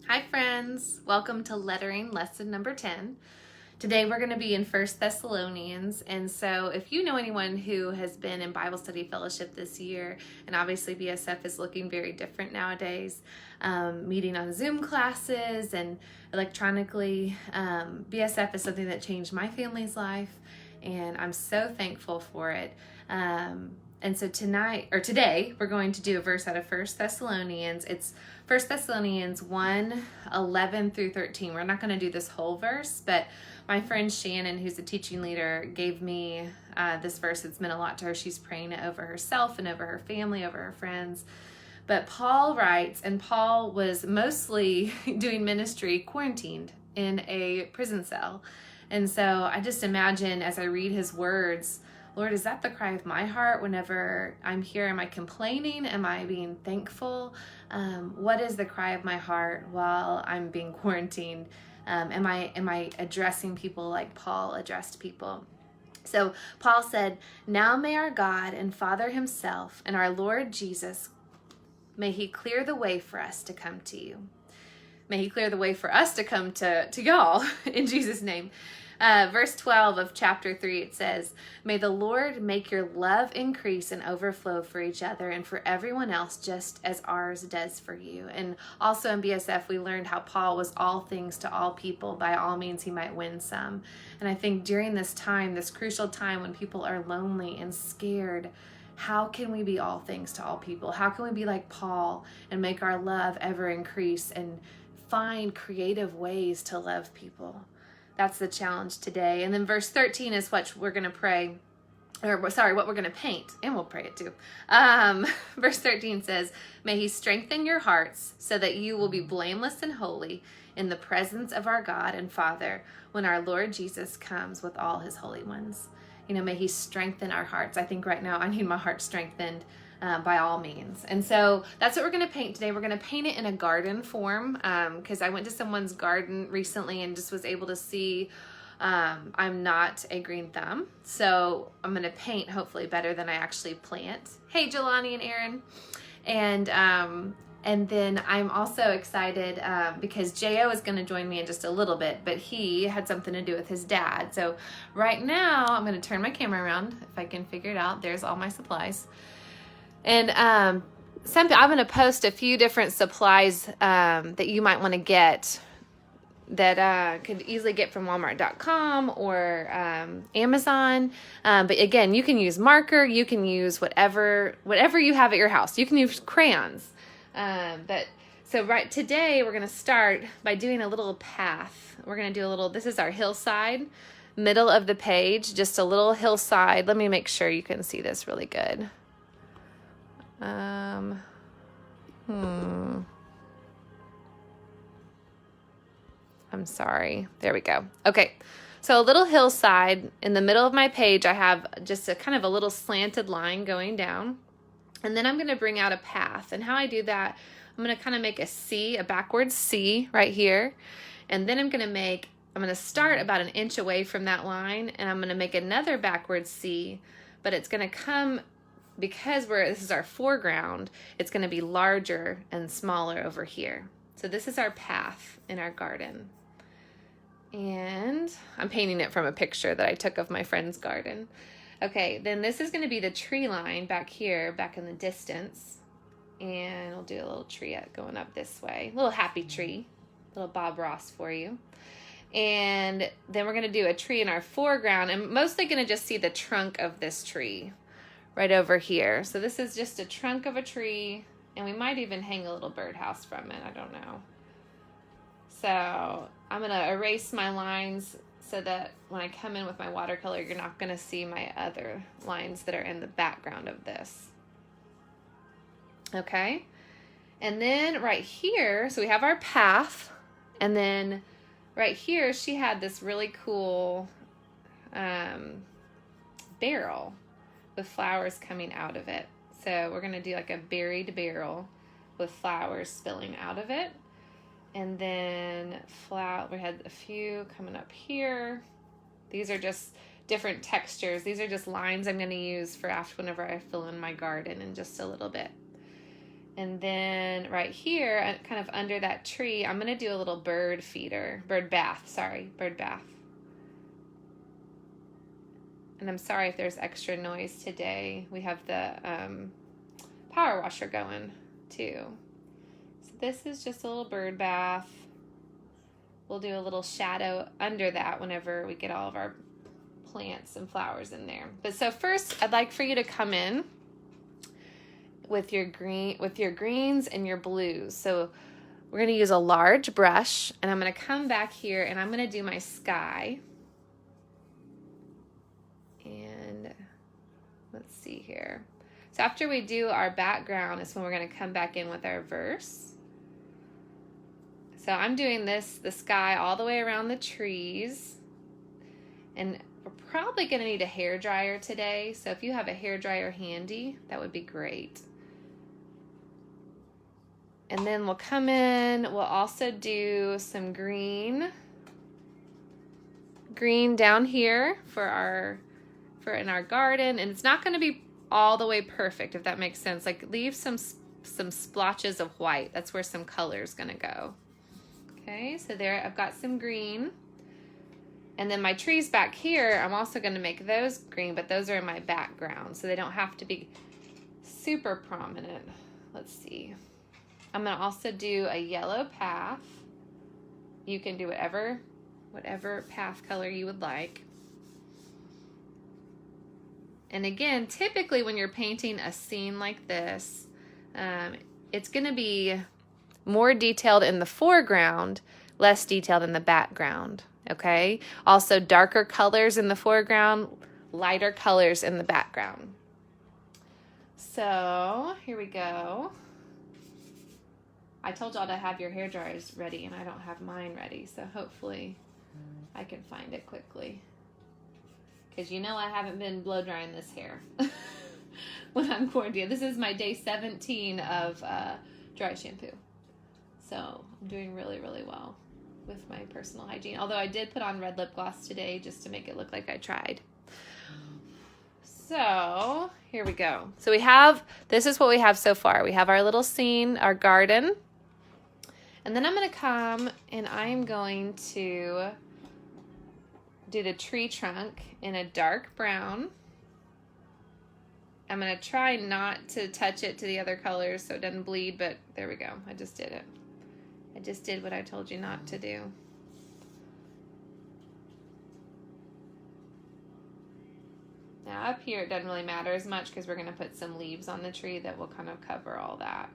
Hi friends, welcome to lettering lesson number 10. Today we're going to be in First Thessalonians, and so if you know anyone who has been in Bible study fellowship this year, and obviously BSF is looking very different nowadays, meeting on Zoom classes and electronically, BSF is something that changed my family's life, and I'm so thankful for it. And so today, we're going to do a verse out of First Thessalonians. It's First Thessalonians 1, 11 through 13. We're not going to do this whole verse, but my friend Shannon, who's a teaching leader, gave me this verse. It's meant a lot to her. She's praying it over herself and over her family, over her friends. But Paul writes, and Paul was mostly doing ministry quarantined in a prison cell. And so I just imagine as I read his words, Lord, is that the cry of my heart whenever I'm here? Am I complaining? Am I being thankful? What is the cry of my heart while I'm being quarantined? Am I addressing people like Paul addressed people? So Paul said, "Now may our God and Father himself and our Lord Jesus, may he clear the way for us to come to you." May he clear the way for us to come to y'all in Jesus' name. Verse 12 of chapter 3, it says, "May the Lord make your love increase and overflow for each other and for everyone else, just as ours does for you." And also in BSF, we learned how Paul was all things to all people. By all means, he might win some. And I think during this time, this crucial time when people are lonely and scared, how can we be all things to all people? How can we be like Paul and make our love ever increase and find creative ways to love people? That's the challenge today. And then verse 13 is what we're going to pray, what we're going to paint, and we'll pray it too. Verse 13 says, "May he strengthen your hearts so that you will be blameless and holy in the presence of our God and Father when our Lord Jesus comes with all his holy ones." May he strengthen our hearts. I think right now I need my heart strengthened by all means. And so that's what we're going to paint today. We're going to paint it in a garden form because I went to someone's garden recently and just was able to see I'm not a green thumb. So I'm going to paint hopefully better than I actually plant. Hey, Jelani and Aaron. And then I'm also excited because J.O. is going to join me in just a little bit, but he had something to do with his dad. So right now I'm going to turn my camera around if I can figure it out. There's all my supplies. And I'm going to post a few different supplies that you might want to get that could easily get from Walmart.com or Amazon. But again, you can use marker. You can use whatever you have at your house. You can use crayons. So today we're going to start by doing a little path. We're going to do this is our hillside, middle of the page, just a little hillside. Let me make sure you can see this really good. I'm sorry. There we go. Okay. So a little hillside in the middle of my page, I have just a kind of a little slanted line going down. And then I'm going to bring out a path. And how I do that, I'm going to kind of make a C, a backwards C right here. And then I'm going to start about an inch away from that line. And I'm going to make another backwards C, but it's going to come, because this is our foreground, it's going to be larger and smaller over here. So this is our path in our garden. And I'm painting it from a picture that I took of my friend's garden. Okay, then this is going to be the tree line back here, back in the distance. And we'll do a little tree going up this way. A little happy tree. A little Bob Ross for you. And then we're going to do a tree in our foreground. I'm mostly going to just see the trunk of this tree right over here. So this is just a trunk of a tree. And we might even hang a little birdhouse from it. I don't know. So I'm going to erase my lines so that when I come in with my watercolor, you're not going to see my other lines that are in the background of this. Okay. And then right here, so we have our path. And then right here, she had this really cool barrel with flowers coming out of it. So we're going to do like a buried barrel with flowers spilling out of it. And then we had a few coming up here. These are just different textures. These are just lines I'm going to use for whenever I fill in my garden in just a little bit. And then right here, kind of under that tree, I'm going to do a little bird bath. And I'm sorry if there's extra noise today. We have the power washer going too. So this is just a little bird bath. We'll do a little shadow under that whenever we get all of our plants and flowers in there. But so first, I'd like for you to come in with your greens and your blues. So we're going to use a large brush, and I'm going to come back here and I'm going to do my sky. And let's see here. So after we do our background is when we're going to come back in with our verse. So I'm doing the sky all the way around the trees. And we're probably going to need a hairdryer today. So if you have a hairdryer handy, that would be great. And then we'll come in, we'll also do some green down here in our garden. And it's not going to be all the way perfect, if that makes sense. Like, leave some splotches of white. That's where some color is going to go. Okay, so there I've got some green. And then my trees back here, I'm also going to make those green, but those are in my background, so they don't have to be super prominent. Let's see. I'm going to also do a yellow path. You can do whatever path color you would like. And again, typically when you're painting a scene like this, it's going to be more detailed in the foreground, less detailed in the background. Okay? Also, darker colors in the foreground, lighter colors in the background. So, here we go. I told y'all to have your hair dryers ready, and I don't have mine ready, so hopefully I can find it quickly. Because you know I haven't been blow drying this hair when I'm quarantined. This is my day 17 of dry shampoo. So I'm doing really, really well with my personal hygiene. Although I did put on red lip gloss today just to make it look like I tried. So here we go. So this is what we have so far. We have our little scene, our garden. And then I'm going to come and I'm going to do the tree trunk in a dark brown. I'm going to try not to touch it to the other colors so it doesn't bleed, but there we go. I just did it. I just did what I told you not to do. Now up here it doesn't really matter as much because we're going to put some leaves on the tree that will kind of cover all that.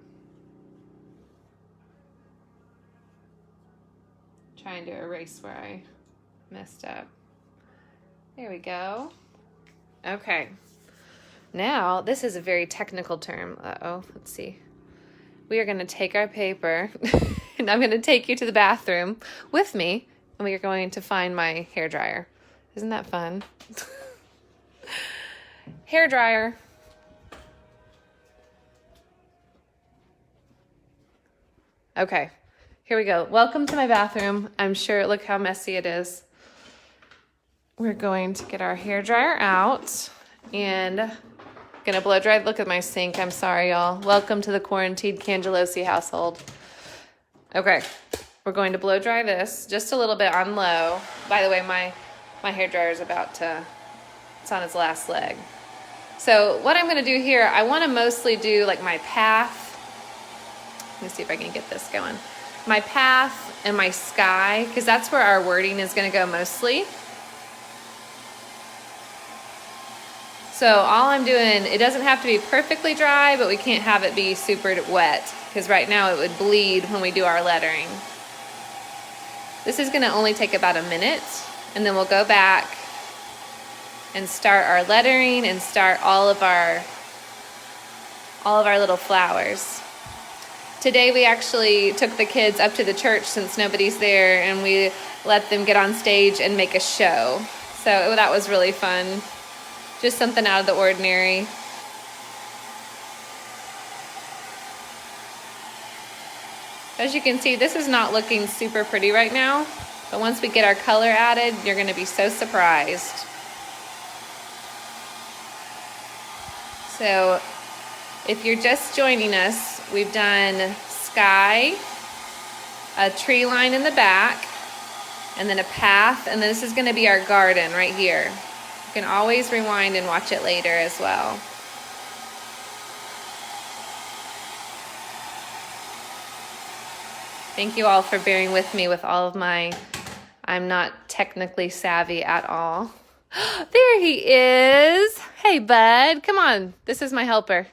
Trying to erase where I messed up. There we go. Okay. Now, this is a very technical term. Let's see. We are going to take our paper and I'm going to take you to the bathroom with me and we are going to find my hairdryer. Isn't that fun? Hairdryer. Okay, here we go. Welcome to my bathroom. I'm sure, look how messy it is. We're going to get our hairdryer out and gonna blow dry. Look at my sink. I'm sorry, y'all. Welcome to the quarantined Cangelosi household. Okay, we're going to blow dry this just a little bit on low. By the way, my hairdryer is it's on its last leg. So what I'm gonna do here, I wanna mostly do like my path. Let me see if I can get this going. My path and my sky, because that's where our wording is gonna go mostly. So all I'm doing, it doesn't have to be perfectly dry, but we can't have it be super wet, because right now it would bleed when we do our lettering. This is gonna only take about a minute, and then we'll go back and start our lettering and start all of our little flowers. Today we actually took the kids up to the church since nobody's there, and we let them get on stage and make a show. So that was really fun. Just something out of the ordinary. As you can see, this is not looking super pretty right now, but once we get our color added, you're going to be so surprised. So if you're just joining us, We've done sky, a tree line in the back, and then a path, and this is going to be our garden right here. You can always rewind and watch it later as well. Thank you all for bearing with me with all of my, I'm not technically savvy at all. There he is. Hey, bud. Come on. This is my helper.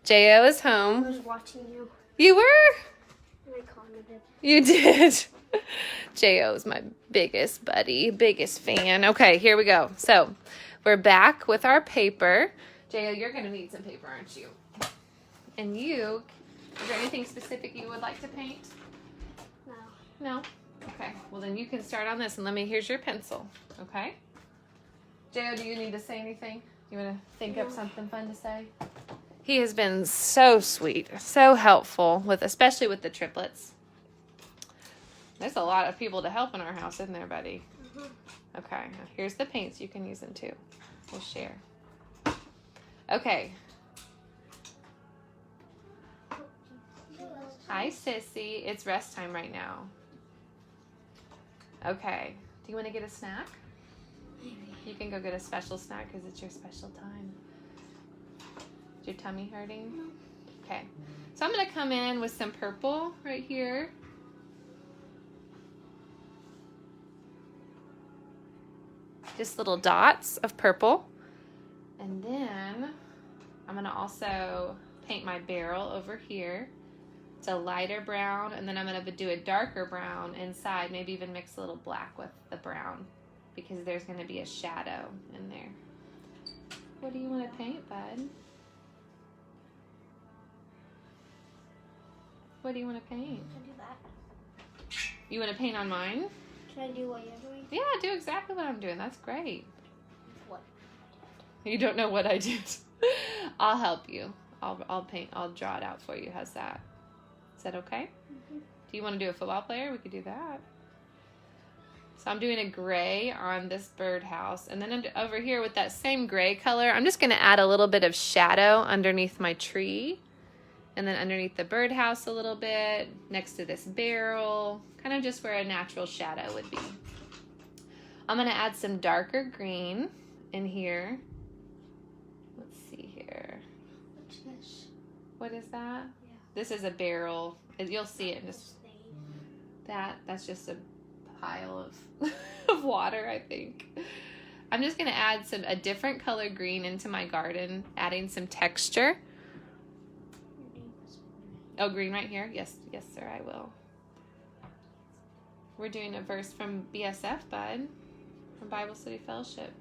J.O. is home. I was watching you. You were? And I commented. You did. J.O.'s my biggest buddy, biggest fan. Okay, here we go. So we're back with our paper. J.O., you're going to need some paper, aren't you? And you, is there anything specific you would like to paint? No? Okay. Well, then you can start on this, and here's your pencil. Okay? J.O., do you need to say anything? You want to think up something fun to say? He has been so sweet, so helpful, especially with the triplets. There's a lot of people to help in our house, isn't there, buddy? Mm-hmm. Okay. Now here's the paints. You can use them, too. We'll share. Okay. Hi, Sissy. It's rest time right now. Okay. Do you want to get a snack? Maybe. You can go get a special snack because it's your special time. Is your tummy hurting? No. Okay. So I'm going to come in with some purple right here. Just little dots of purple. And then I'm going to also paint my barrel over here. It's a lighter brown, and then I'm going to do a darker brown inside, maybe even mix a little black with the brown because there's going to be a shadow in there. What do you want to paint, bud? What do you want to paint? Can I do that? You want to paint on mine? Can I do what you're doing? Yeah, do exactly what I'm doing. That's great. What? You don't know what I did. I'll help you. I'll paint. I'll draw it out for you. How's that? Is that okay? Mm-hmm. Do you want to do a football player? We could do that. So I'm doing a gray on this birdhouse. And then over here with that same gray color, I'm just going to add a little bit of shadow underneath my tree. And then underneath the birdhouse a little bit, next to this barrel, kind of just where a natural shadow would be. I'm going to add some darker green in here. Let's see here. What's this? What is that? Yeah. This is a barrel. You'll see it in just that's just a pile of of water, I think. I'm just going to add a different color green into my garden, adding some texture. Oh, green right here? Yes, sir, I will. We're doing a verse from BSF, bud, from Bible Study Fellowship.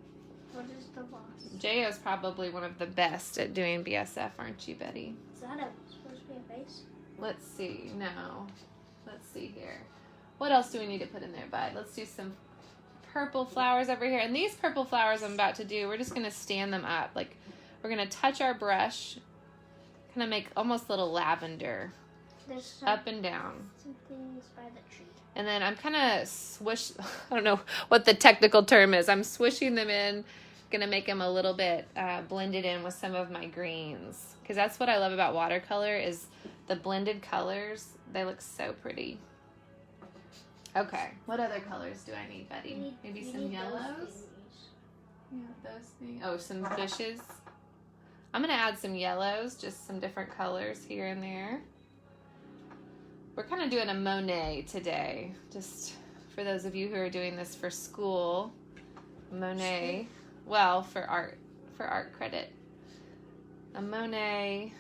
What is the boss? J.O.'s probably one of the best at doing BSF, aren't you, Betty? Is that supposed to be a vase? Let's see. No. Let's see here. What else do we need to put in there, bud? Let's do some purple flowers over here. And these purple flowers I'm about to do, we're just going to stand them up. Like, we're going to touch our brush, kind of make almost little lavender up and down. Some things by the tree. And then I'm kind of I don't know what the technical term is. I'm swishing them in, going to make them a little bit blended in with some of my greens. Because that's what I love about watercolor is the blended colors. They look so pretty. Okay, what other colors do I need, Betty? Maybe some yellows? Yeah, those things. Oh, some bushes. I'm going to add some yellows, just some different colors here and there. We're kind of doing a Monet today, just for those of you who are doing this for school. Monet, well, for art credit. A Monet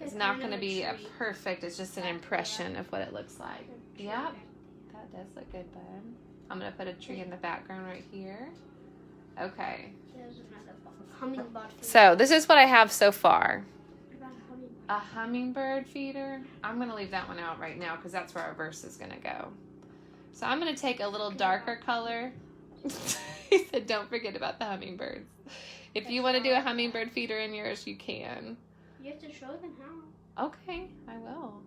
is not going to be a perfect, it's just an impression of what it looks like. Yep, that does look good, bud. I'm going to put a tree in the background right here. Okay. There's another hummingbird. So this is what I have so far. A hummingbird feeder. I'm going to leave that one out right now because that's where our verse is going to go. So I'm going to take a little darker color. He said, don't forget about the hummingbirds. If you want to do a hummingbird feeder in yours, you can. You have to show them how. Okay, I will.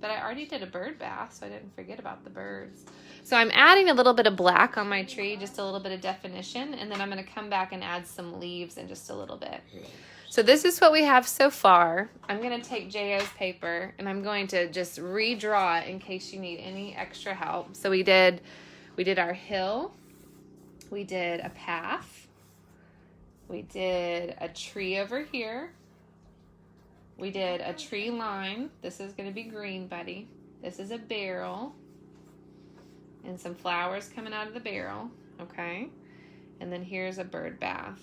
But I already did a bird bath, so I didn't forget about the birds. So I'm adding a little bit of black on my tree, just a little bit of definition, and then I'm going to come back and add some leaves in just a little bit. So this is what we have so far. I'm going to take J.O.'s paper and I'm going to just redraw it in case you need any extra help. So we did our hill. We did a path. We did a tree over here. We did a tree line. This is going to be green, buddy. This is a barrel. And some flowers coming out of the barrel. Okay. And then here's a bird bath.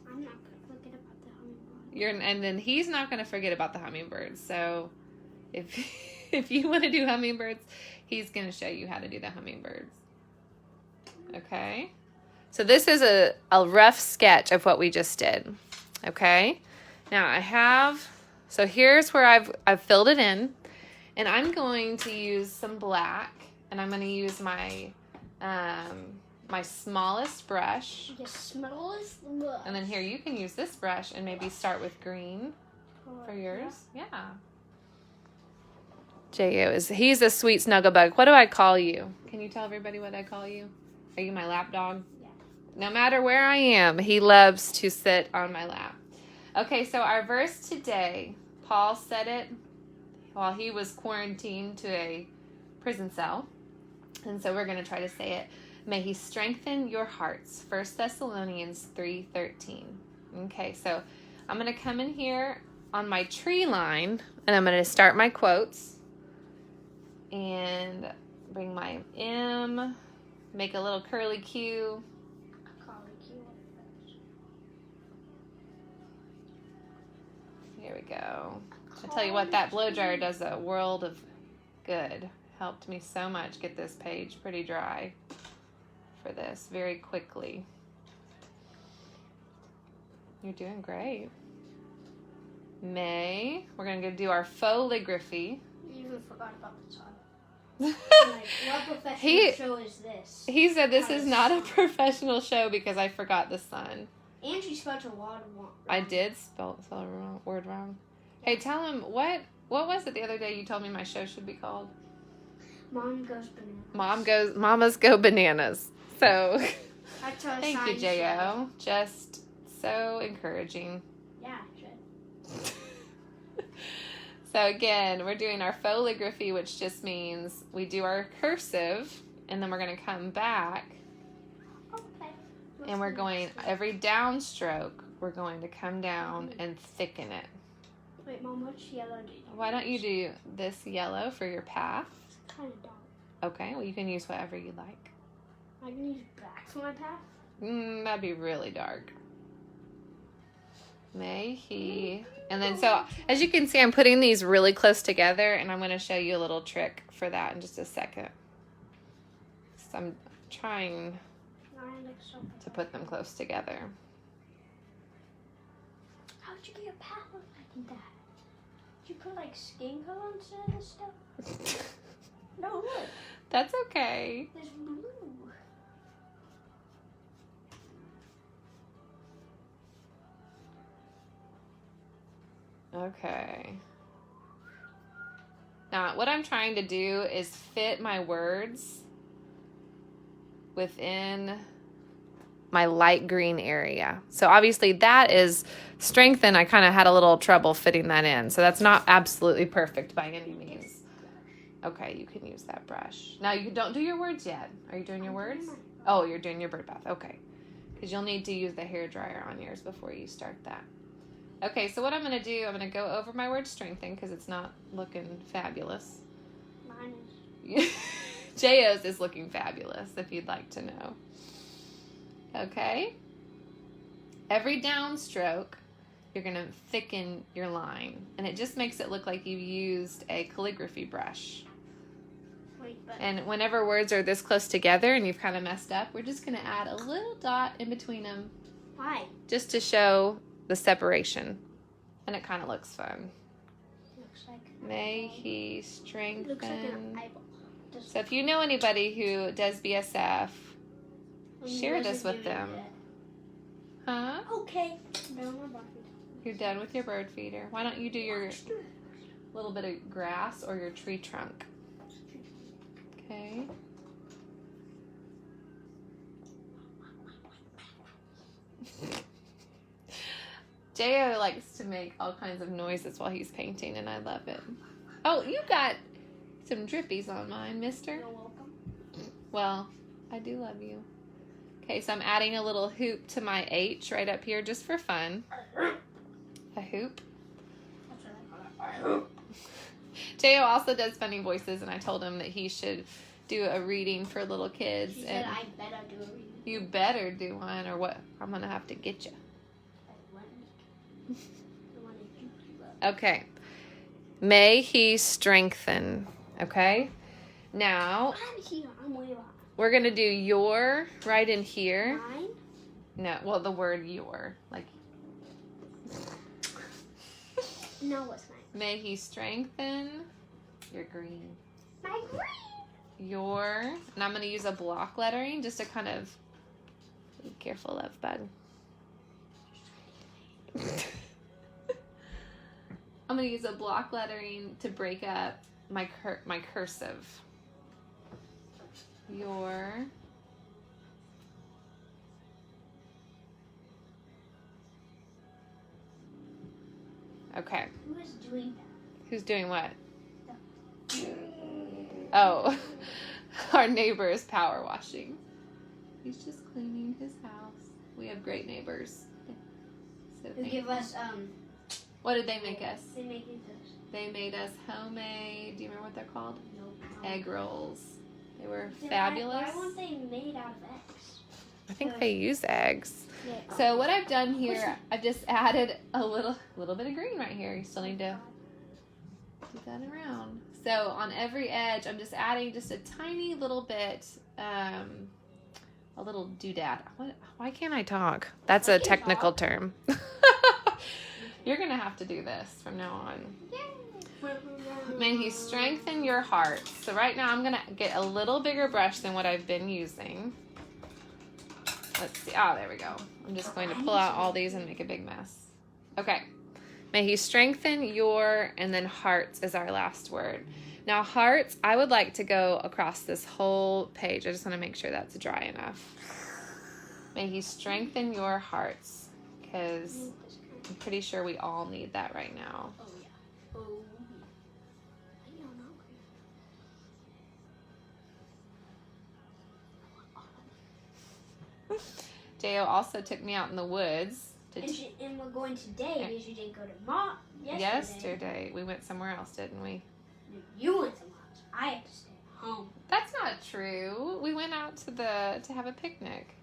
I'm not going to forget about the hummingbird. And then he's not going to forget about the hummingbirds. So if you want to do hummingbirds, he's going to show you how to do the hummingbirds. Okay. So this is a rough sketch of what we just did. Okay. Now so here's where I've filled it in, and I'm going to use some black, and I'm going to use my my smallest brush. The smallest brush. And then here, you can use this brush and maybe start with green for yours. Yeah. J.O. he's a sweet snuggle bug. What do I call you? Can you tell everybody what I call you? Are you my lap dog? Yeah. No matter where I am, he loves to sit on my lap. Okay, so our verse today, Paul said it while he was quarantined to a prison cell. And so we're going to try to say it. May he strengthen your hearts. 1 Thessalonians 3:13. Okay, so I'm going to come in here on my tree line, and I'm going to start my quotes. And bring my M, make a little curly Q. Here we go. I tell you what, that blow dryer does a world of good. Helped me so much get this page pretty dry for this very quickly. You're doing great. May, we're going to do our foligraphy. You even forgot about the sun. Like, what professional show is this? He said this is not a professional show because I forgot the sun. And she spelled a lot wrong. I did spell a word wrong. Hey, tell him, what was it the other day you told me my show should be called? Mom Goes Bananas. Mamas Go Bananas. So, thank you, J.O. J.O. Just so encouraging. Yeah, it should. So again, we're doing our foligraphy, which just means we do our cursive, and then we're going to come back, Okay. and we're going, every downstroke, we're going to come down and thicken it. Wait, Mom, which yellow do you use? Why don't you do this yellow for your path? It's kind of dark. Okay, well, you can use whatever you like. I can use black for my path? That'd be really dark. May he... And then, so, as you can see, I'm putting these really close together, and I'm going to show you a little trick for that in just a second. So I'm trying to put them close together. How'd you get your path look like that? Did you put, like, skin color instead of this stuff? No, look. That's okay. There's blue. Okay. Now, what I'm trying to do is fit my words within my light green area. So obviously that is strengthened. I kind of had a little trouble fitting that in. So that's not absolutely perfect by any means. Okay, you can use that brush. Now, you don't do your words yet. Are you doing your words? Oh, you're doing your bird bath. Okay. Because you'll need to use the hair dryer on yours before you start that. Okay, so what I'm going to do, I'm going to go over my word strengthen because it's not looking fabulous. Mine is. J.O.'s is looking fabulous, if you'd like to know. Okay? Every downstroke, you're going to thicken your line. And it just makes it look like you used a calligraphy brush. Wait, but... And whenever words are this close together and you've kind of messed up, we're just going to add a little dot in between them. Why? Just to show the separation, and it kind of looks fun. Looks like May he strengthen. Looks like an eyeball. So if you know anybody who does BSF, share this with them. Huh? Okay. No more bird feeder. You're done with your bird feeder. Why don't you do your little bit of grass or your tree trunk? Okay. J.O. likes to make all kinds of noises while he's painting, and I love it. Oh, you got some drippies on mine, mister. You're welcome. Well, I do love you. Okay, so I'm adding a little hoop to my H right up here just for fun. A hoop. That's what I call it. J.O. also does funny voices, and I told him that he should do a reading for little kids. She and said I better do a reading. You better do one, or what? I'm going to have to get you. Okay. May he strengthen. Okay? Now, I'm here. I'm way behind. we're going to do your right in here. Mine? No, well, the word your. Like, No, what's mine? may he strengthen your green. My green. Your, and I'm going to use a block lettering just to kind of be careful of, bud. I'm going to use a block lettering to break up my cursive. Your. Okay. Who is doing that? Who's doing what? Oh, our neighbor is power washing. He's just cleaning his house. We have great neighbors. So Who give us what did they make us? They make it this. They made us homemade. Do you remember what they're called? No. Egg rolls. They were Then fabulous. Why weren't they made out of eggs? I think they use eggs. Yeah. So what I've done here, I've just added a little bit of green right here. You still need to do that around. So on every edge, I'm just adding just a tiny little bit, a little doodad. Why can't I talk? That's a technical term. You're going to have to do this from now on. May he strengthen your heart. So right now I'm going to get a little bigger brush than what I've been using. Let's see. Oh, there we go. I'm just going to pull out all these and make a big mess. Okay. May he strengthen your, and then hearts is our last word. Now hearts, I would like to go across this whole page. I just want to make sure that's dry enough. May he strengthen your hearts, because I'm pretty sure we all need that right now. Oh yeah. Oh yeah. I don't know. J.O. also took me out in the woods. And we're going today because you didn't go to mom Yesterday. We went somewhere else, didn't we? You went to mom's. I had to stay at home. That's not true. We went out to have a picnic.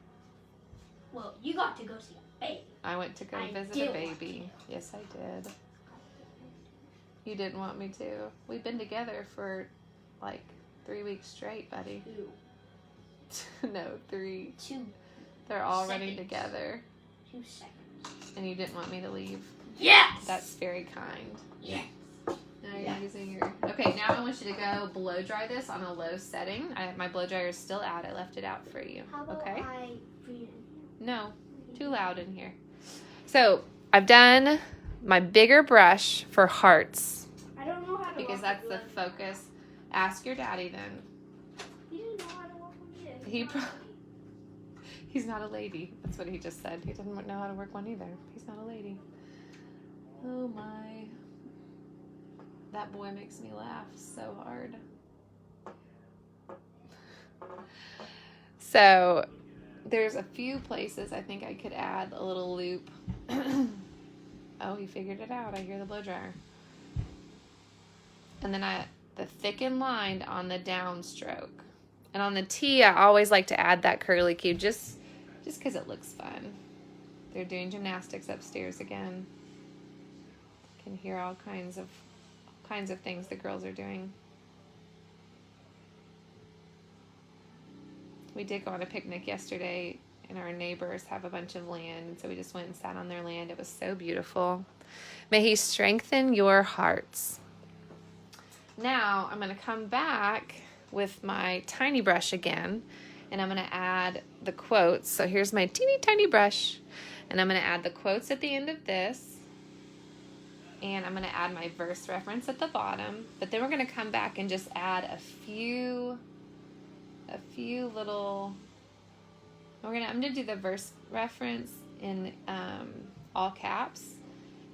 Well, you got to go see a baby. I went to go visit a baby. Yes, I did. You didn't want me to. We've been together for like 3 weeks straight, buddy. 2. No, 3. 2 They're all running seconds. together. 2 seconds. And you didn't want me to leave. Yes! That's very kind. Yes. Now you're using your... Okay, now I want you to go blow dry this on a low setting. My blow dryer is still out. I left it out for you. How about Okay? I read it? No, too loud in here. So I've done my bigger brush for hearts I don't know how to because work that's with the focus. Ask your daddy then. He didn't know how to work with it. He's not a lady. That's what he just said. He doesn't know how to work one either. He's not a lady. Oh my. That boy makes me laugh so hard. So there's a few places I think I could add a little loop. Oh, he figured it out. I hear the blow dryer. And then the thicken line on the downstroke. And on the T, I always like to add that curly cue just because it looks fun. They're doing gymnastics upstairs again. Can hear all kinds of things the girls are doing. We did go on a picnic yesterday, and our neighbors have a bunch of land, and so we just went and sat on their land. It was so beautiful. May he strengthen your hearts. Now, I'm going to come back with my tiny brush again, and I'm going to add the quotes. So here's my teeny tiny brush, and I'm going to add the quotes at the end of this, and I'm going to add my verse reference at the bottom, but then we're going to come back and just add a few little, I'm going to do the verse reference in all caps,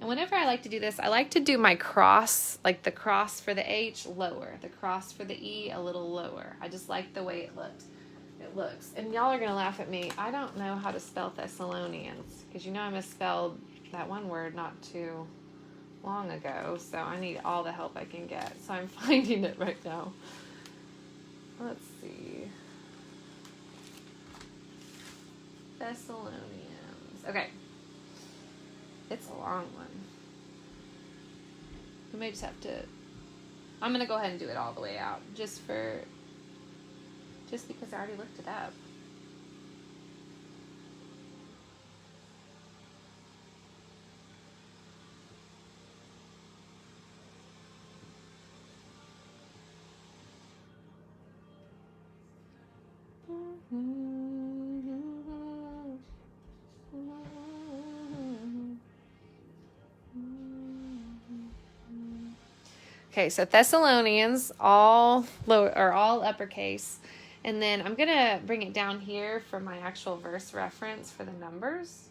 And whenever I like to do this, I like to do my cross, like the cross for the H lower, the cross for the E a little lower. I just like the way it looks. And y'all are going to laugh at me. I don't know how to spell Thessalonians because you know I misspelled that one word not too long ago. So I need all the help I can get. So I'm finding it right now. Let's see. Thessalonians. Okay. It's a long one. We may just have to... I'm going to go ahead and do it all the way out. Just because I already looked it up. Okay, so Thessalonians, all lower or all uppercase. And then I'm going to bring it down here for my actual verse reference for the numbers,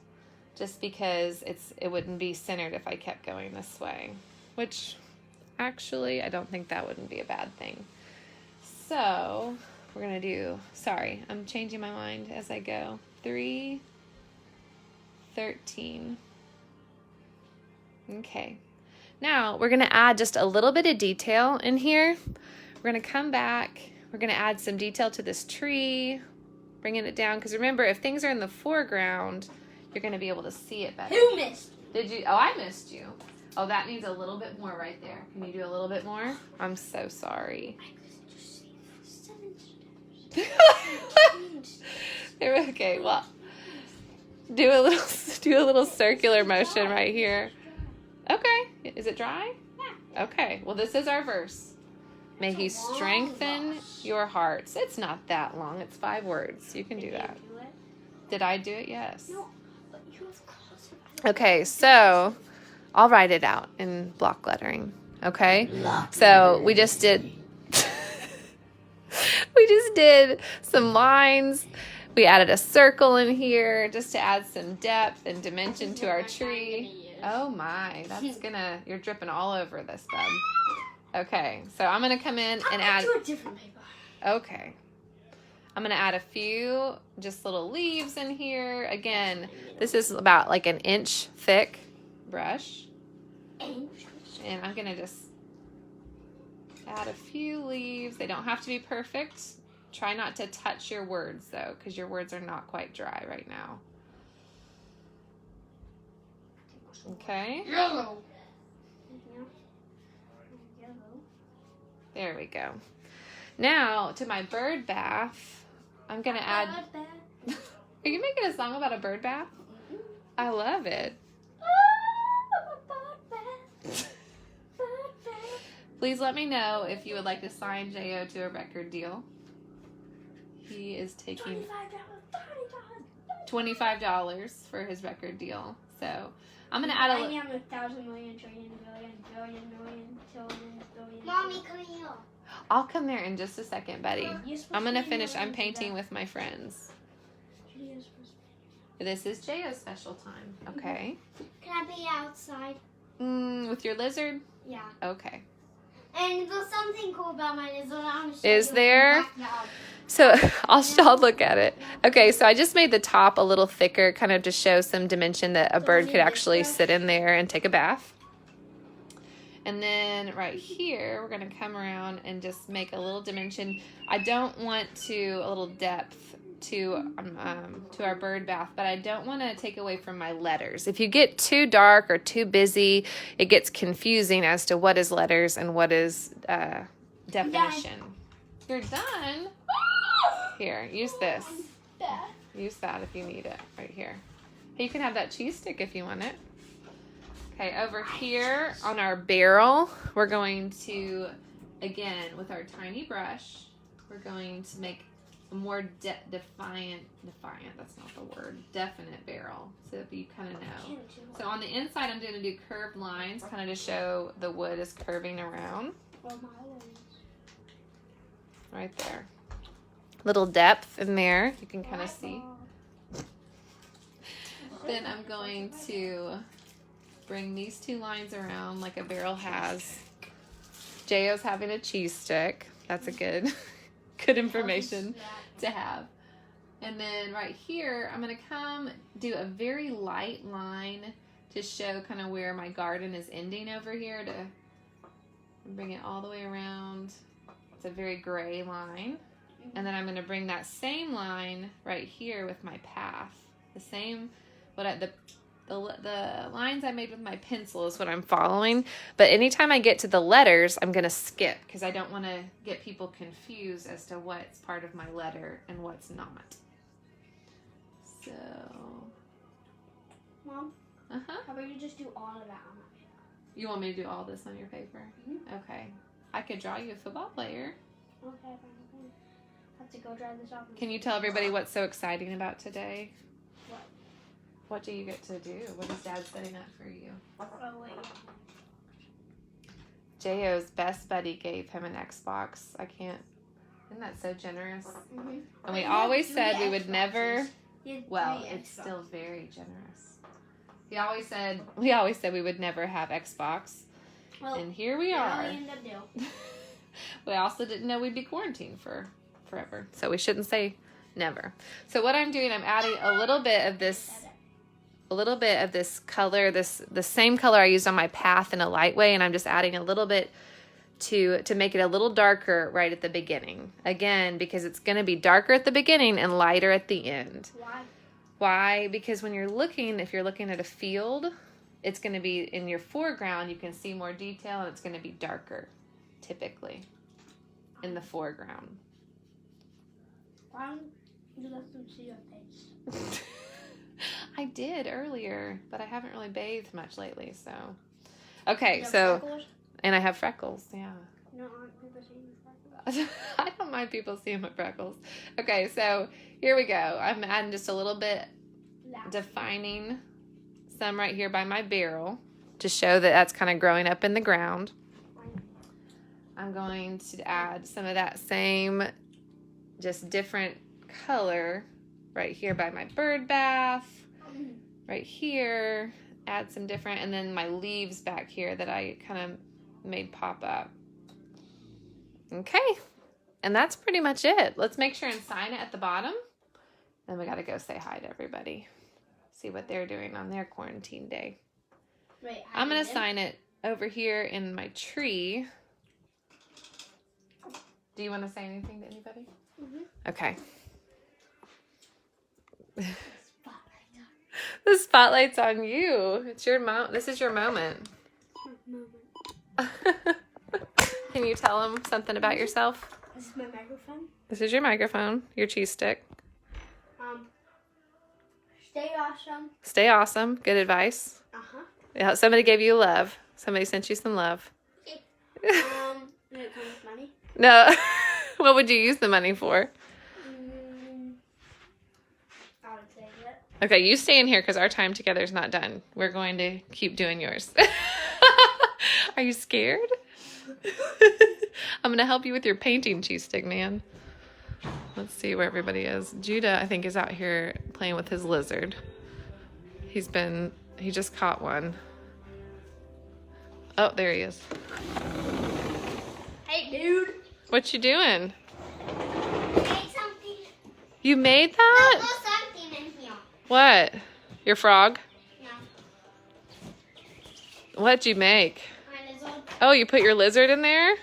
just because it wouldn't be centered if I kept going this way, which actually I don't think that wouldn't be a bad thing. So we're going to do, sorry, I'm changing my mind as I go. 3:13. Okay. Now we're going to add just a little bit of detail in here. We're going to come back. We're going to add some detail to this tree, bringing it down. Because remember, if things are in the foreground, you're going to be able to see it better. Who missed? Did you? Oh, I missed you. Oh, that needs a little bit more right there. Can you do a little bit more? I'm so sorry. I could just see 7 steps. Okay, well, do a little circular motion right here. Okay. Is it dry? Yeah. Okay. Well, this is our verse. May he strengthen your hearts. It's not that long. It's 5 words. You can do that. Did I do it? Yes. No, but you have close. Okay, so I'll write it out in block lettering. Okay? So we just did some lines. We added a circle in here just to add some depth and dimension to our tree. Oh my, you're dripping all over this, bud. Okay, so I'm going to come in and add... do a different paper. Okay. I'm going to add a few just little leaves in here. Again, this is about like an inch thick brush. And I'm going to just add a few leaves. They don't have to be perfect. Try not to touch your words, though, because your words are not quite dry right now. Okay. Yellow. There we go. Now, to my bird bath, I'm going to add... Are you making a song about a bird bath? I love it. Please let me know if you would like to sign J.O. to a record deal. He is taking $25 for his record deal. So I'm going to add I am 1,000 million trillion billion billion million trillion billion. Mommy, come here. I'll come there in just a second, buddy. I'm going to finish. I'm painting with my friends. This is J.O.'s special time. Okay. Can I be outside? With your lizard? Yeah. Okay. And there's something cool about my lizard. Is there? So I'll look at it. Okay, so I just made the top a little thicker, kind of to show some dimension that a bird could actually sit in there and take a bath. And then right here, we're going to come around and just make a little dimension. I don't want a little depth to our bird bath, but I don't want to take away from my letters. If you get too dark or too busy, it gets confusing as to what is letters and what is definition. You're done? Here, use this. Use that if you need it right here. You can have that cheese stick if you want it. Okay, over here on our barrel, we're going to, again, with our tiny brush, we're going to make a more definite, that's not the word, definite barrel, so that you kind of know. So on the inside, I'm going to do curved lines, kind of to show the wood is curving around. Right there. Little depth in there, you can kind of see. Then I'm going to bring these two lines around like a barrel has. J.O.'s having a cheese stick. That's a good information to have. And then right here, I'm going to come do a very light line to show kind of where my garden is ending over here, to bring it all the way around. It's a very gray line. And then I'm going to bring that same line right here with my path. The same, the lines I made with my pencil is what I'm following. But anytime I get to the letters, I'm going to skip because I don't want to get people confused as to what's part of my letter and what's not. So, Mom, how about you just do all of that on my paper? You want me to do all this on your paper? Mm-hmm. Okay. I could draw you a football player. Okay, fine. Have to go dry this off. Can you tell everybody what's so exciting about today? What? What do you get to do? What is Dad setting up for you? Oh, wait. J.O.'s best buddy gave him an Xbox. I can't. Isn't that so generous? Mm-hmm. And we always said we would never. Well, Well, it's still very generous. We always said we would never have Xbox, Well, and here we now are. we end up doing. We also didn't know we'd be quarantined for forever, so we shouldn't say never. So what I'm doing, I'm adding a little bit of this color, the same color I used on my path in a light way, and I'm just adding a little bit to make it a little darker right at the beginning. Again, because it's going to be darker at the beginning and lighter at the end. Why? Why? Because when you're looking, if you're looking at a field, it's going to be in your foreground, you can see more detail, and it's going to be darker, typically, in the foreground. Why don't you let them see your face? I did earlier, but I haven't really bathed much lately, so. Okay, You have so, freckles? and I have freckles, yeah. No, aren't people seeing your freckles? I don't mind people seeing my freckles. Okay, so here we go. I'm adding just a little bit, defining some right here by my barrel to show that that's kind of growing up in the ground. I'm going to add some of that same, just different color right here by my bird bath. Right here, add some different, and then my leaves back here that I kind of made pop up. Okay, and that's pretty much it. Let's make sure and sign it at the bottom. Then we got to go say hi to everybody. See what they're doing on their quarantine day. Wait, I'm going to sign it over here in my tree. Do you want to say anything to anybody? Mm-hmm. Okay. The spotlight's on you. It's your This is your moment. Can you tell them something about yourself? This is my microphone. This is your microphone, your cheese stick. Stay awesome. Stay awesome. Good advice. Uh-huh. Yeah, somebody gave you love. Somebody sent you some love. Did it come with money? No. What would you use the money for? I would say it. Okay, you stay in here because our time together is not done. We're going to keep doing yours. Are you scared? I'm going to help you with your painting, cheese stick man. Let's see where everybody is. Judah, I think, is out here playing with his lizard. He just caught one. Oh, there he is. Hey, dude. What you doing? Made something. You made that? There's something in here. What? Your frog? No. What'd you make? My lizard. Oh, you put your lizard in there? Yeah,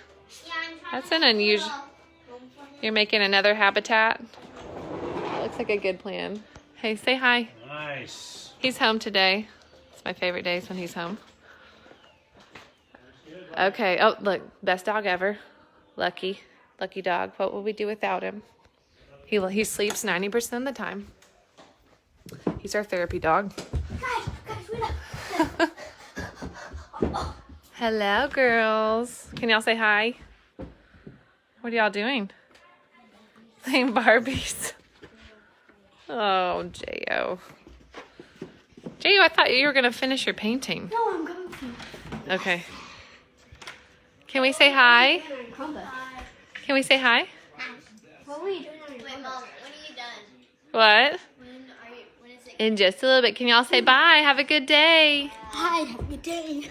I'm trying That's to an make unusual. a home for him. You're making another habitat? That looks like a good plan. Hey, say hi. Nice. He's home today. It's my favorite days when he's home. Okay. Oh, look. Best dog ever. Lucky. Lucky dog. What would we do without him? He sleeps 90% of the time. He's our therapy dog. Guys, wait up. Hello, girls. Can y'all say hi? What are y'all doing? Playing Barbies. Oh, J.O. J.O., I thought you were going to finish your painting. No, I'm going to. Okay. Can we say hi? Can we say hi? What were you doing on your Wait, Mom, when are you done? What? When is it in just a little bit. Can y'all say bye? Have a good day. Hi, have a good day.